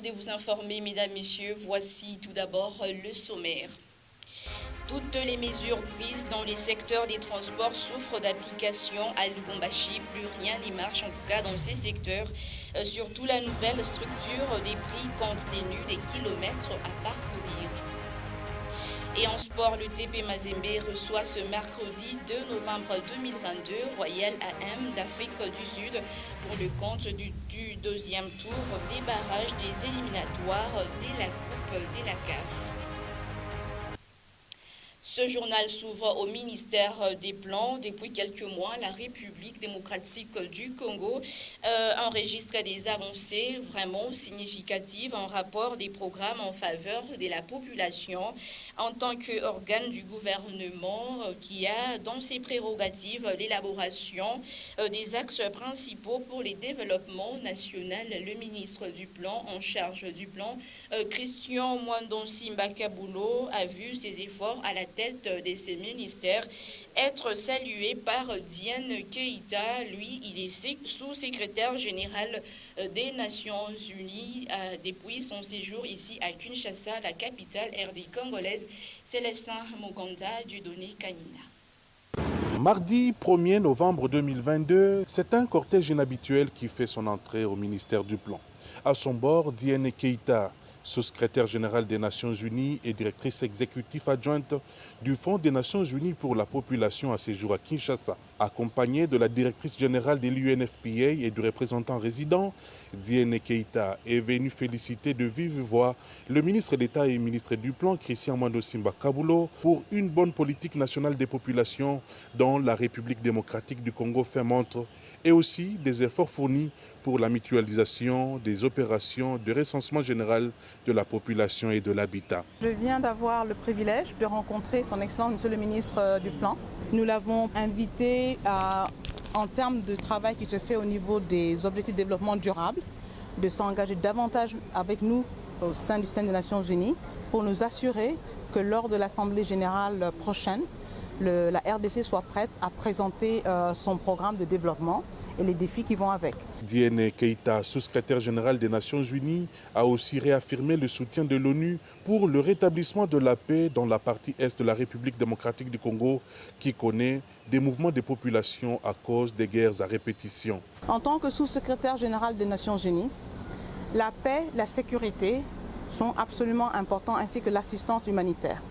De vous informer, mesdames, messieurs, voici tout d'abord le sommaire. Toutes les mesures prises dans les secteurs des transports souffrent d'application à Lubumbashi. Plus rien n'y marche, en tout cas dans ces secteurs. Surtout la nouvelle structure des prix compte tenu des kilomètres à parcourir. Et en sport, le TP Mazembe reçoit ce mercredi 2 novembre 2022 Royal AM d'Afrique du Sud pour le compte du deuxième tour des barrages des éliminatoires de la Coupe de la CAF. Ce journal s'ouvre au ministère des Plans. Depuis quelques mois, la République démocratique du Congo enregistre des avancées vraiment significatives en rapport des programmes en faveur de la population en tant qu'organe du gouvernement qui a dans ses prérogatives l'élaboration des axes principaux pour les développements national. Le ministre du Plan en charge du plan, Christian Mwandonsi Mbakabulo, a vu ses efforts à la tête de ces ministères être salué par Diane Keïta. Lui, il est sous-secrétaire général des Nations Unies depuis son séjour ici à Kinshasa, la capitale RD congolaise. Célestin Moganda du Donné Kanina. Mardi 1er novembre 2022, c'est un cortège inhabituel qui fait son entrée au ministère du Plan. À son bord, Diane Keïta, sous-secrétaire générale des Nations Unies et directrice exécutive adjointe du Fonds des Nations Unies pour la population à séjour à Kinshasa. Accompagnée de la directrice générale de l'UNFPA et du représentant résident, Diane Keïta est venue féliciter de vive voix le ministre d'État et ministre du Plan, Christian Mwandonsi Mbakabulo, pour une bonne politique nationale des populations dont la République démocratique du Congo fait montre, et aussi des efforts fournis pour la mutualisation des opérations de recensement général de la population et de l'habitat. Je viens d'avoir le privilège de rencontrer son Excellence, Monsieur le ministre du Plan. Nous l'avons invité en termes de travail qui se fait au niveau des objectifs de développement durable, de s'engager davantage avec nous au sein du système des Nations Unies pour nous assurer que lors de l'Assemblée générale prochaine, la RDC soit prête à présenter son programme de développement et les défis qui vont avec. Diane Keïta, sous-secrétaire général des Nations Unies, a aussi réaffirmé le soutien de l'ONU pour le rétablissement de la paix dans la partie est de la République démocratique du Congo qui connaît des mouvements de population à cause des guerres à répétition. En tant que sous-secrétaire général des Nations Unies, la paix, la sécurité sont absolument importants ainsi que l'assistance humanitaire.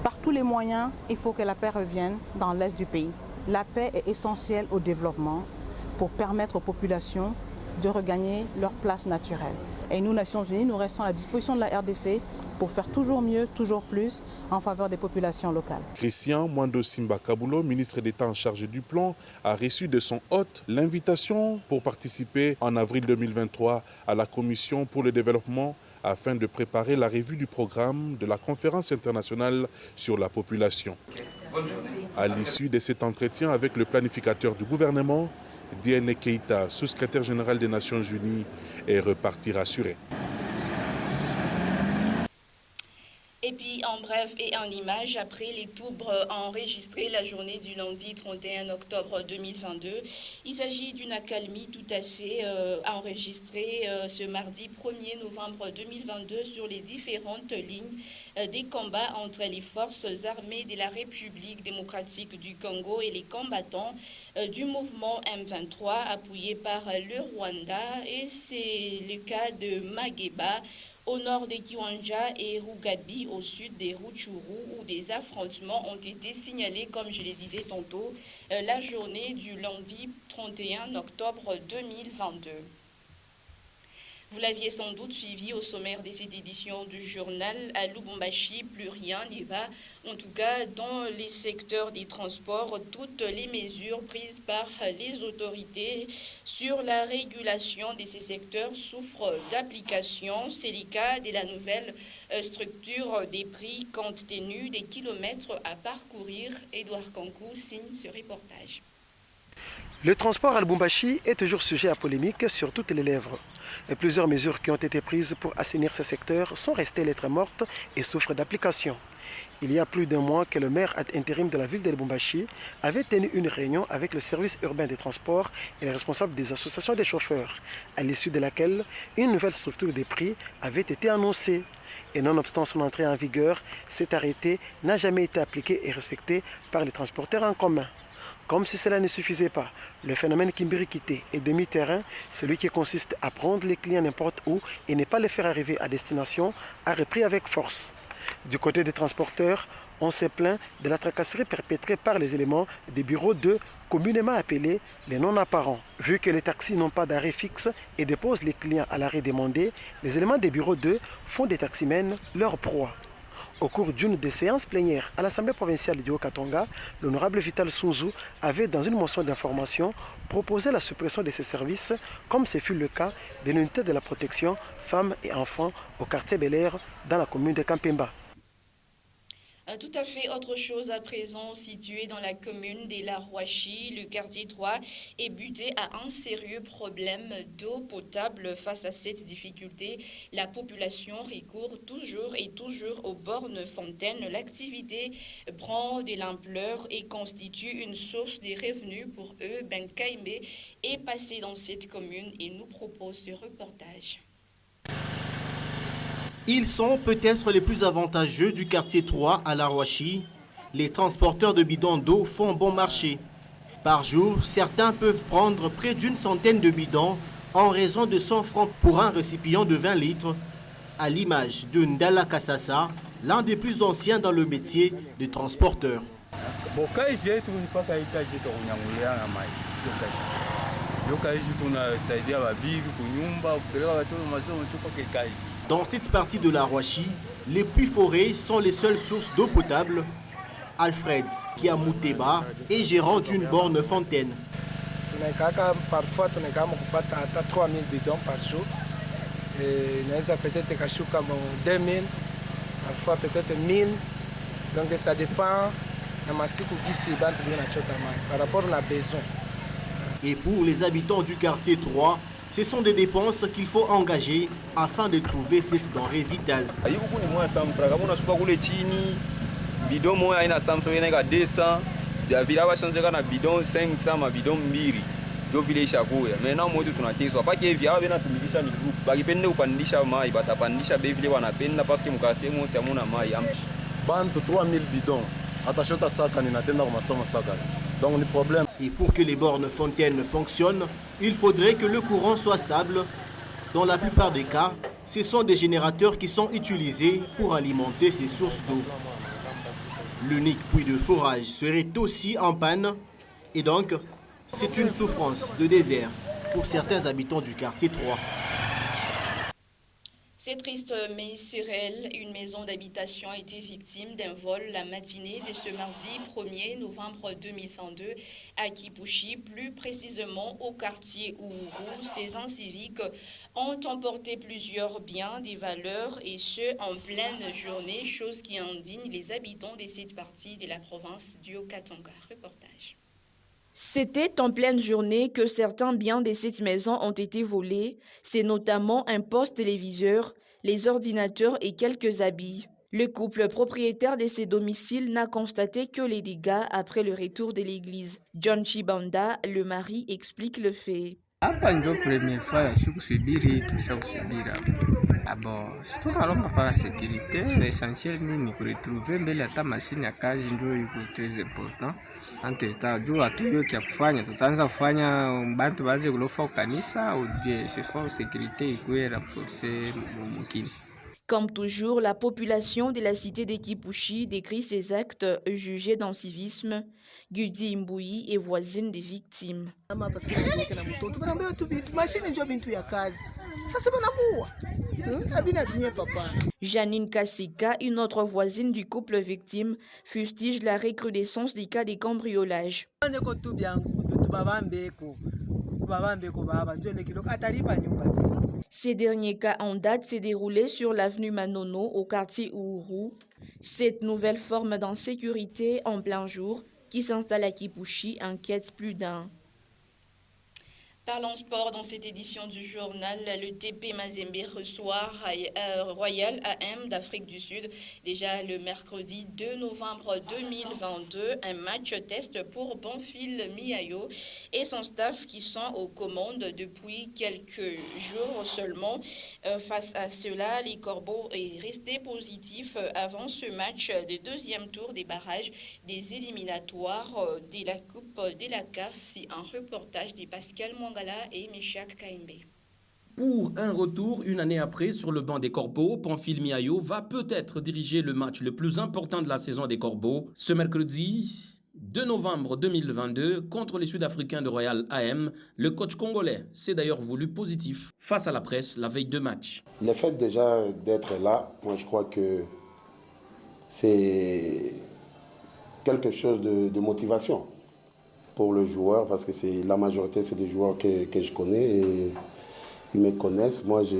Par tous les moyens, il faut que la paix revienne dans l'est du pays. La paix est essentielle au développement pour permettre aux populations de regagner leur place naturelle. Et nous, Nations Unies, nous restons à la disposition de la RDC pour faire toujours mieux, toujours plus en faveur des populations locales. Christian Mwandonsi Mbakabulo, ministre d'État en charge du plan, a reçu de son hôte l'invitation pour participer en avril 2023 à la Commission pour le développement afin de préparer la revue du programme de la conférence internationale sur la population. À l'issue de cet entretien avec le planificateur du gouvernement, Diane Keïta, sous-secrétaire général des Nations Unies, est reparti rassuré. Et puis, en bref et en image, après les troubles enregistrés la journée du lundi 31 octobre 2022, il s'agit d'une accalmie tout à fait enregistrée ce mardi 1er novembre 2022 sur les différentes lignes des combats entre les forces armées de la République démocratique du Congo et les combattants du mouvement M23 appuyé par le Rwanda. Et c'est le cas de Mageba, au nord de Kiwanja et Rugabi, au sud des Rutshuru, où des affrontements ont été signalés, comme je le disais tantôt, la journée du lundi 31 octobre 2022. Vous l'aviez sans doute suivi au sommaire de cette édition du journal. À Lubumbashi, plus rien n'y va. En tout cas, dans les secteurs des transports, toutes les mesures prises par les autorités sur la régulation de ces secteurs souffrent d'application. C'est le cas de la nouvelle structure des prix compte tenu des kilomètres à parcourir. Édouard Kankou signe ce reportage. Le transport à Lubumbashi est toujours sujet à polémique sur toutes les lèvres. Et plusieurs mesures qui ont été prises pour assainir ce secteur sont restées lettres mortes et souffrent d'application. Il y a plus d'un mois que le maire ad intérim de la ville de Lubumbashi avait tenu une réunion avec le service urbain des transports et les responsables des associations des chauffeurs, à l'issue de laquelle une nouvelle structure des prix avait été annoncée. Et nonobstant son entrée en vigueur, cet arrêté n'a jamais été appliqué et respecté par les transporteurs en commun. Comme si cela ne suffisait pas, le phénomène Kimbirikité et demi-terrain, celui qui consiste à prendre les clients n'importe où et ne pas les faire arriver à destination, a repris avec force. Du côté des transporteurs, on s'est plaint de la tracasserie perpétrée par les éléments des bureaux 2, communément appelés les non-apparents. Vu que les taxis n'ont pas d'arrêt fixe et déposent les clients à l'arrêt demandé, les éléments des bureaux 2 font des taximens leur proie. Au cours d'une des séances plénières à l'Assemblée provinciale du Haut-Katanga, l'honorable Vital Sunzu avait, dans une motion d'information, proposé la suppression de ces services, comme ce fut le cas de l'unité de la protection femmes et enfants au quartier Bel-Air dans la commune de Kampemba. Tout à fait autre chose à présent, situé dans la commune de La Rouachi, le quartier 3 est buté à un sérieux problème d'eau potable. Face à cette difficulté, la population recourt toujours aux bornes fontaines. L'activité prend de l'ampleur et constitue une source de revenus pour eux. Ben Kaimbe est passé dans cette commune et nous propose ce reportage. Ils sont peut-être les plus avantageux du quartier 3 à La Rouachi. Les transporteurs de bidons d'eau font bon marché. Par jour, certains peuvent prendre près d'une centaine de bidons en raison de 100 francs pour un récipient de 20 litres, à l'image de Ndala Kassassa, l'un des plus anciens dans le métier de transporteur. Dans cette partie de La Rouachi, les puits forêts sont les seules sources d'eau potable. Alfred Kiamuteba est gérant d'une borne fontaine. Parfois, on a 3000 bidons par jour. Et peut-être 2000, parfois peut-être 1000. Donc ça dépend par rapport à besoin. Et pour les habitants du quartier 3, ce sont des dépenses qu'il faut engager afin de trouver cette denrée vitale. Et pour que les bornes fontaines fonctionnent, il faudrait que le courant soit stable. Dans la plupart des cas, ce sont des générateurs qui sont utilisés pour alimenter ces sources d'eau. L'unique puits de forage serait aussi en panne et donc c'est une souffrance de désert pour certains habitants du quartier 3. C'est triste mais c'est réel. Une maison d'habitation a été victime d'un vol la matinée de ce mardi 1er novembre 2022 à Kipushi, plus précisément au quartier Uhuru. Ces inciviques ont emporté plusieurs biens, des valeurs et ce en pleine journée, chose qui indigne les habitants de cette partie de la province du Haut-Katanga. Reportage. C'était en pleine journée que certains biens de cette maison ont été volés. C'est notamment un poste téléviseur, les ordinateurs et quelques habits. Le couple propriétaire de ces domiciles n'a constaté que les dégâts après le retour de l'église. John Chibanda, le mari, explique le fait. Tunaomba kwa sécurité, l'essentiel ni kuretrouver mbele hata mashine ya kazi ndio iko très important. Entre-temps, juu hatuyo kia kufanya, tutaanza kufanya bantu baze kulofa kanisa au je se faut sécurité ikuwe renforcer mukini. Comme toujours, la population de la cité de Kipushi décrit ces actes jugés d'incivisme. Gudi Mbouyi est voisine des victimes. Janine Kassika, une autre voisine du couple victime, fustige la recrudescence des cas de cambriolage. Ces derniers cas en date s'est déroulé sur l'avenue Manono au quartier Uhuru. Cette nouvelle forme d'insécurité en plein jour qui s'installe à Kipushi inquiète plus d'un. Parlons sport dans cette édition du journal. Le TP Mazembe reçoit Royal AM d'Afrique du Sud. Déjà le mercredi 2 novembre 2022, un match test pour Bonfil Miayo et son staff qui sont aux commandes depuis quelques jours seulement. Face à cela, les Corbeaux est resté positif avant ce match de deuxième tour des barrages des éliminatoires de la Coupe de la CAF. C'est un reportage de Pascal Mwangala et Meshak Kaimbe. Pour un retour une année après sur le banc des Corbeaux, Bonfil Miayo va peut-être diriger le match le plus important de la saison des Corbeaux ce mercredi 2 novembre 2022 contre les Sud-Africains de Royal AM. Le coach congolais s'est d'ailleurs voulu positif face à la presse la veille de match. Le fait déjà d'être là, moi je crois que c'est quelque chose de motivation pour le joueur, parce que la majorité c'est des joueurs que je connais et ils me connaissent. Moi je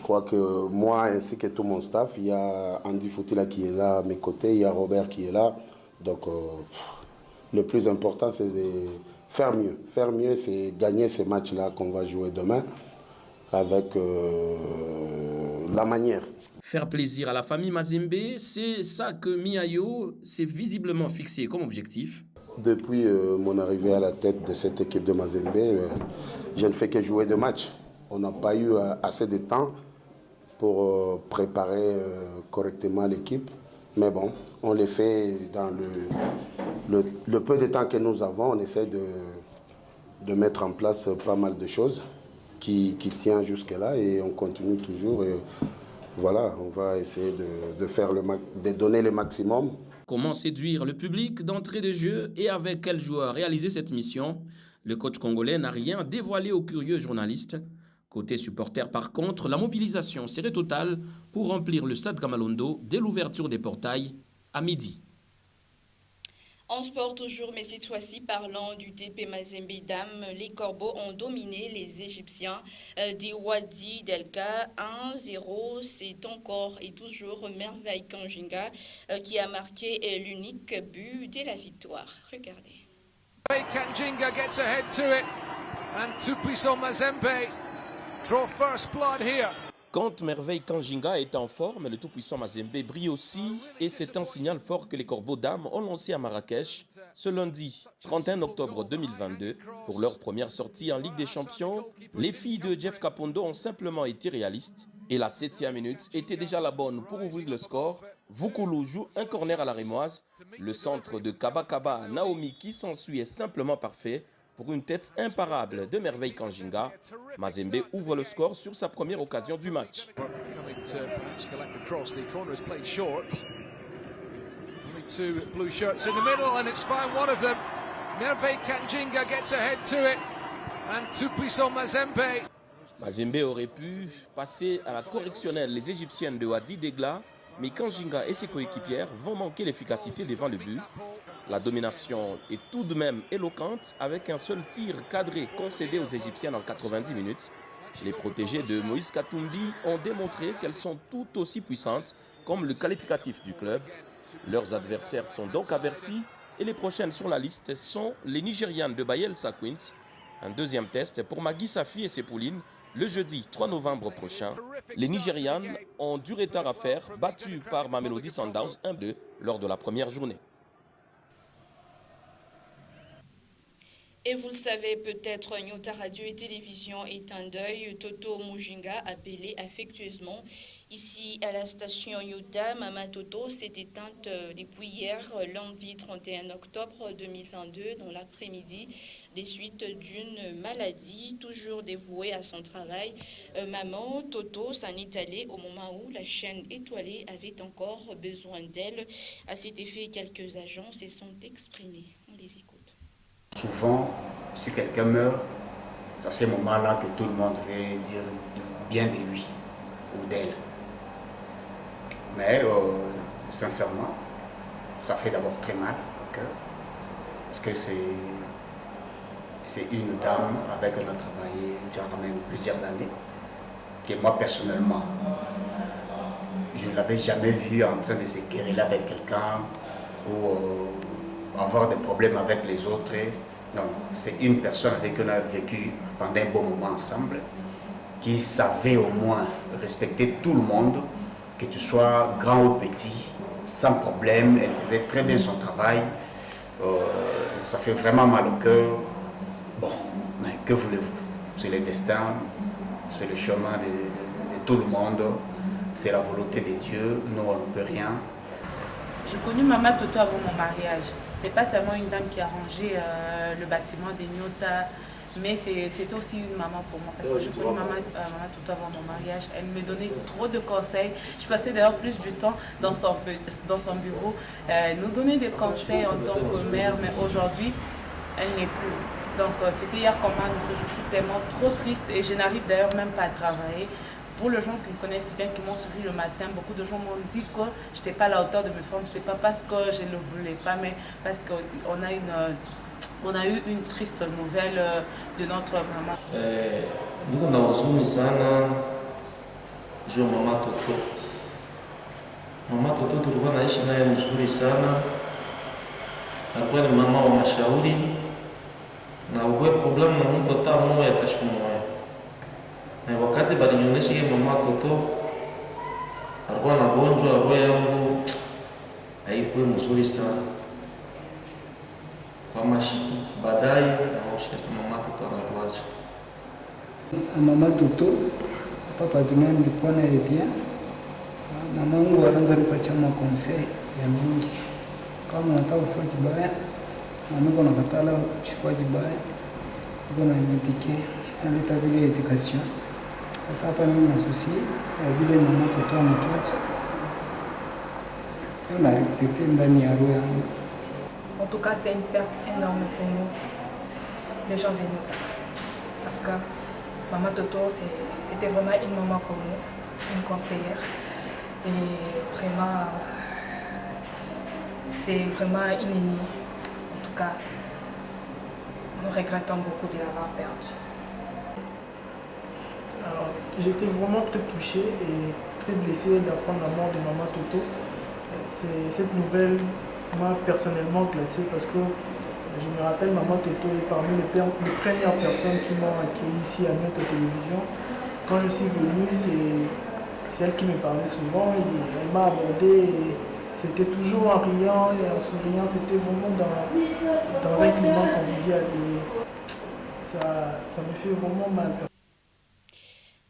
crois que moi ainsi que tout mon staff, il y a Andy Foutila qui est là à mes côtés, il y a Robert qui est là. Donc le plus important c'est de faire mieux. Faire mieux, c'est gagner ces matchs-là qu'on va jouer demain avec la manière. Faire plaisir à la famille Mazembe, c'est ça que Miayo s'est visiblement fixé comme objectif. Depuis mon arrivée à la tête de cette équipe de Mazembe, je ne fais que jouer de matchs. On n'a pas eu assez de temps pour préparer correctement l'équipe. Mais bon, on les fait dans le peu de temps que nous avons. On essaie de mettre en place pas mal de choses qui tiennent jusque-là et on continue toujours. Et voilà, on va essayer de donner le maximum. Comment séduire le public d'entrée de jeu et avec quel joueur réaliser cette mission? Le coach congolais n'a rien dévoilé aux curieux journalistes. Côté supporters, par contre, la mobilisation serait totale pour remplir le stade Kamalondo dès l'ouverture des portails à midi. En sport toujours, mais cette fois-ci, parlant du TP Mazembe Dam, les Corbeaux ont dominé les Égyptiens des Wadi Delka 1-0. C'est encore et toujours Merveille Kanjinga qui a marqué l'unique but de la victoire. Regardez. Kanjinga gets ahead to it and Tout-Puissant Mazembe draw first blood here. Quand Merveille Kanjinga est en forme, le tout-puissant Mazembe brille aussi et c'est un signal fort que les Corbeaux d'Âme ont lancé à Marrakech ce lundi 31 octobre 2022 pour leur première sortie en Ligue des Champions. Les filles de Jeff Kapondo ont simplement été réalistes et la 7e minute était déjà la bonne pour ouvrir le score. Vukulu joue un corner à la rémoise. Le centre de Kabakaba Naomi qui s'ensuit est simplement parfait. Pour une tête imparable de Merveille Kanjinga, Mazembe ouvre le score sur sa première occasion du match. Mazembe aurait pu passer à la correctionnelle les Égyptiennes de Wadi Degla, mais Kanjinga et ses coéquipières vont manquer l'efficacité devant le but. La domination est tout de même éloquente avec un seul tir cadré concédé aux Égyptiennes en 90 minutes. Les protégées de Moïse Katumbi ont démontré qu'elles sont tout aussi puissantes comme le qualificatif du club. Leurs adversaires sont donc avertis et les prochaines sur la liste sont les Nigérianes de Bayel Sakwint. Un deuxième test pour Magui Safi et ses poulines le jeudi 3 novembre prochain. Les Nigérianes ont du retard à faire, battues par Mamelodi Sundowns 1-2 lors de la première journée. Et vous le savez peut-être, Nyota Radio et Télévision est un deuil. Toto Mujinga, appelé affectueusement ici à la station Nyota. Mama Toto s'est éteinte depuis hier, lundi 31 octobre 2022, dans l'après-midi, des suites d'une maladie, toujours dévouée à son travail. Maman Toto s'en est allée au moment où la chaîne étoilée avait encore besoin d'elle. À cet effet, quelques agents se sont exprimés. On les écoute. Souvent, si quelqu'un meurt, c'est à ce moment-là que tout le monde veut dire bien de lui ou d'elle. Mais sincèrement, ça fait d'abord très mal au cœur, parce que c'est une dame avec qui on a travaillé durant même plusieurs années, que moi personnellement, je ne l'avais jamais vue en train de se quereller avec quelqu'un ou avoir des problèmes avec les autres. Non, c'est une personne avec qui on a vécu pendant un bon moment ensemble, qui savait au moins respecter tout le monde, que tu sois grand ou petit, sans problème. Elle faisait très bien son travail. Ça fait vraiment mal au cœur. Bon, mais que voulez-vous? C'est le destin, c'est le chemin de tout le monde, c'est la volonté de Dieu, nous on ne peut rien. J'ai connu Maman Toto avant mon mariage. C'est pas seulement une dame qui a rangé le bâtiment des Nyota, mais c'était aussi une maman pour moi. Parce que j'ai connu Maman Toto avant mon mariage. Elle me donnait trop de conseils. Je passais d'ailleurs plus du temps dans son bureau. Elle nous donnait des conseils en tant que mère, mais aujourd'hui, elle n'est plus. Donc c'était hier comme un, je suis tellement trop triste et je n'arrive d'ailleurs même pas à travailler. Pour les gens qui me connaissent bien, qui m'ont suivi le matin, beaucoup de gens m'ont dit que je n'étais pas à la hauteur de mes formes. Ce n'est pas parce que je ne le voulais pas, mais parce qu'on a eu une triste nouvelle de notre maman. Nous avons huzuni sana juu ya Mama Toto. Mama Toto tulikuwa naishi naye mzuri sana. Alikuwa ni mama wa mashauri na uwe problemu na mtu hata mmoja atashumoya. Na wakati balinionyesha yeye Mama Toto alikuwa anagonjwa, roho yangu haikuwa mzuri sana. Kwa baadaye naosha Mama Toto anatuacha. Mama Toto papa dunia nilikuwa naye pia. Mama wangu alianza kunipatia makonsei ya mingi. Kama unataka kufanya kibaya, mama yako anakatala kufanya kibaya. Uko na nitike, analeta vile education. Sasa hapa mimi na souci ya vile Mama Toto anatuacha. On a répété ndani ya roho yangu. En tout cas, c'est une perte énorme pour nous, les gens des Nyota. Parce que Maman Toto, c'était vraiment une maman pour nous, une conseillère. Et vraiment, c'est vraiment inédit. En tout cas, nous regrettons beaucoup de l'avoir perdue. J'étais vraiment très touché et très blessé d'apprendre la mort de Maman Toto. Cette nouvelle m'a personnellement glacé parce que je me rappelle, Maman Toto est parmi les premières personnes qui m'ont accueilli ici à Nyota Télévision. Quand je suis venu, c'est elle qui me parlait souvent et elle m'a abordé. C'était toujours en riant et en souriant, c'était vraiment dans un climat convivial et ça me fait vraiment mal.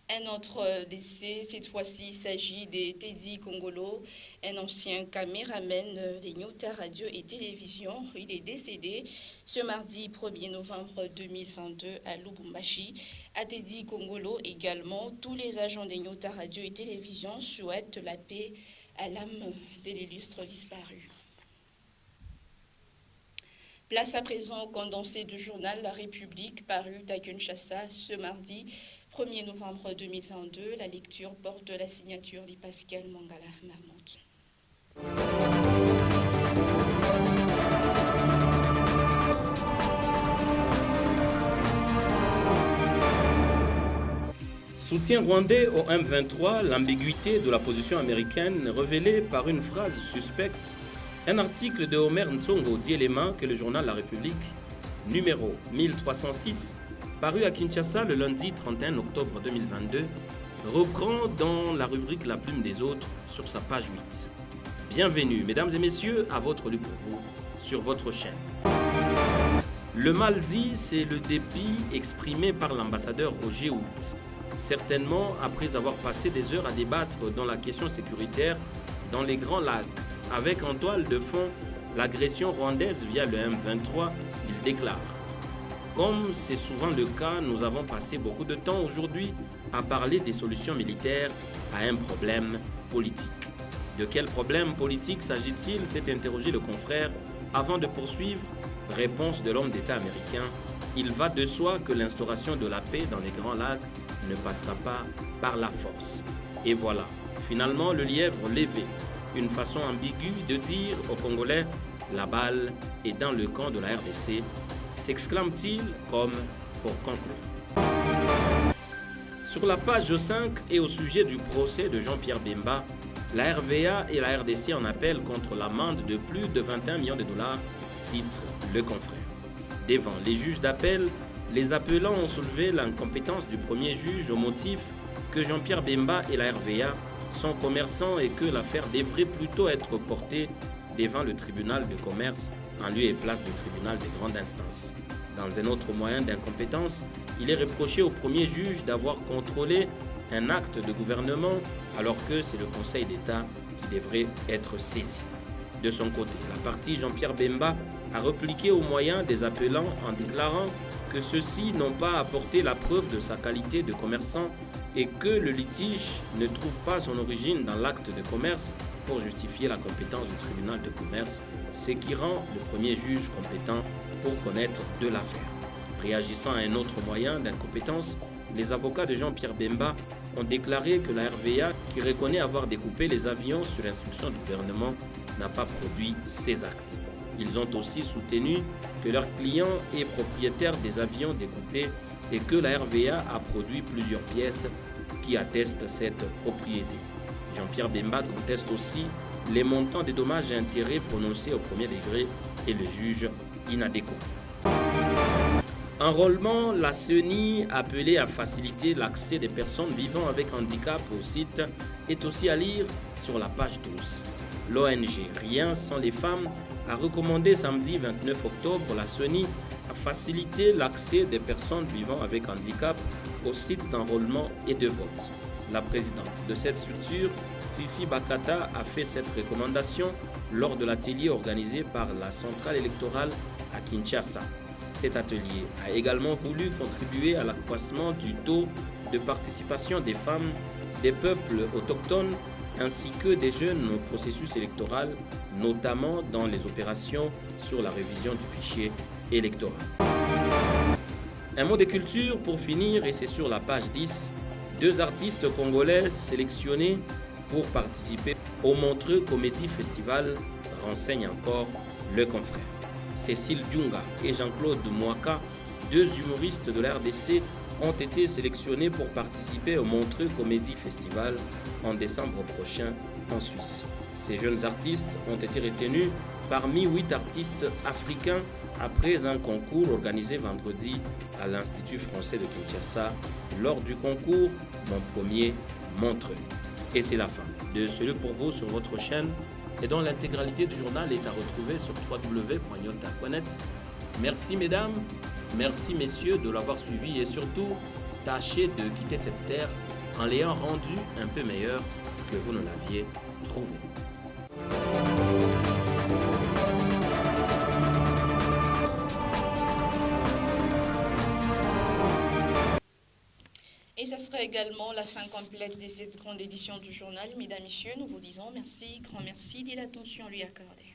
Un autre décès, cette fois-ci, il s'agit de Teddy Kongolo, un ancien caméraman des Nyota Radio et Télévision. Il est décédé ce mardi 1er novembre 2022 à Lubumbashi. À Teddy Kongolo également, tous les agents des Nyota Radio et Télévision souhaitent la paix à l'âme de l'illustre disparu. Place à présent au condensé du journal La République paru à Kinshasa ce mardi 1er novembre 2022. La lecture porte la signature de Pascal Mangala Mahmoud. Soutien rwandais au M23, l'ambiguïté de la position américaine révélée par une phrase suspecte. Un article de Omer Ntsongo Dielema que le journal La République, numéro 1306, paru à Kinshasa le lundi 31 octobre 2022, reprend dans la rubrique La Plume des Autres sur sa page 8. Bienvenue, mesdames et messieurs, à votre lu pour vous, sur votre chaîne. Le mal dit, c'est le dépit exprimé par l'ambassadeur Roger Hout. Certainement, après avoir passé des heures à débattre dans la question sécuritaire dans les Grands Lacs, avec en toile de fond l'agression rwandaise via le M23, il déclare: comme c'est souvent le cas, nous avons passé beaucoup de temps aujourd'hui à parler des solutions militaires à un problème politique. De quel problème politique s'agit-il? S'est interrogé le confrère avant de poursuivre. Réponse de l'homme d'État américain: il va de soi que l'instauration de la paix dans les Grands Lacs ne passera pas par la force. Et voilà, finalement le lièvre levé. Une façon ambiguë de dire aux Congolais: la balle est dans le camp de la RDC, s'exclame-t-il comme pour conclure. Sur la page 5 et au sujet du procès de Jean-Pierre Bemba, la RVA et la RDC en appellent contre l'amende de plus de 21 millions de dollars, titre Le Confrère. Devant les juges d'appel, les appelants ont soulevé l'incompétence du premier juge au motif que Jean-Pierre Bemba et la RVA sont commerçants et que l'affaire devrait plutôt être portée devant le tribunal de commerce en lieu et place du tribunal de grande instance. Dans un autre moyen d'incompétence, il est reproché au premier juge d'avoir contrôlé un acte de gouvernement alors que c'est le Conseil d'État qui devrait être saisi. De son côté, la partie Jean-Pierre Bemba a repliqué au moyen des appelants en déclarant que ceux-ci n'ont pas apporté la preuve de sa qualité de commerçant et que le litige ne trouve pas son origine dans l'acte de commerce pour justifier la compétence du tribunal de commerce, ce qui rend le premier juge compétent pour connaître de l'affaire. Réagissant à un autre moyen d'incompétence, les avocats de Jean-Pierre Bemba ont déclaré que la RVA, qui reconnaît avoir découpé les avions sur l'instruction du gouvernement, n'a pas produit ces actes. Ils ont aussi soutenu que leur client est propriétaire des avions découpés et que la RVA a produit plusieurs pièces qui attestent cette propriété. Jean-Pierre Bemba conteste aussi les montants des dommages et intérêts prononcés au premier degré et le juge inadéquat. Enrôlement, la CENI, appelée à faciliter l'accès des personnes vivant avec handicap au site, est aussi à lire sur la page 12. L'ONG Rien sans les femmes a recommandé samedi 29 octobre la CENI à faciliter l'accès des personnes vivant avec handicap au site d'enrôlement et de vote. La présidente de cette structure, Fifi Bakata, a fait cette recommandation lors de l'atelier organisé par la centrale électorale à Kinshasa. Cet atelier a également voulu contribuer à l'accroissement du taux de participation des femmes, des peuples autochtones ainsi que des jeunes au processus électoral, notamment dans les opérations sur la révision du fichier électoral. Un mot de culture pour finir, et c'est sur la page 10. 2 artistes congolais sélectionnés pour participer au Montreux Comedy Festival, renseigne encore le confrère. Cécile Djunga et Jean-Claude Mouaka, 2 humoristes de la RDC, ont été sélectionnés pour participer au Montreux Comedy Festival en décembre prochain en Suisse. Ces jeunes artistes ont été retenus parmi 8 artistes africains après un concours organisé vendredi à l'Institut français de Kinshasa lors du concours Mon premier Montreux. Et c'est la fin de ce lieu pour vous sur votre chaîne et dont l'intégralité du journal est à retrouver sur www.nyota.net. Merci mesdames, merci messieurs de l'avoir suivi et surtout, tâchez de quitter cette terre en l'ayant rendu un peu meilleur que vous ne l'aviez trouvé. Et ça sera également la fin complète de cette grande édition du journal. Mesdames, Messieurs, nous vous disons merci, grand merci de l'attention lui accordée.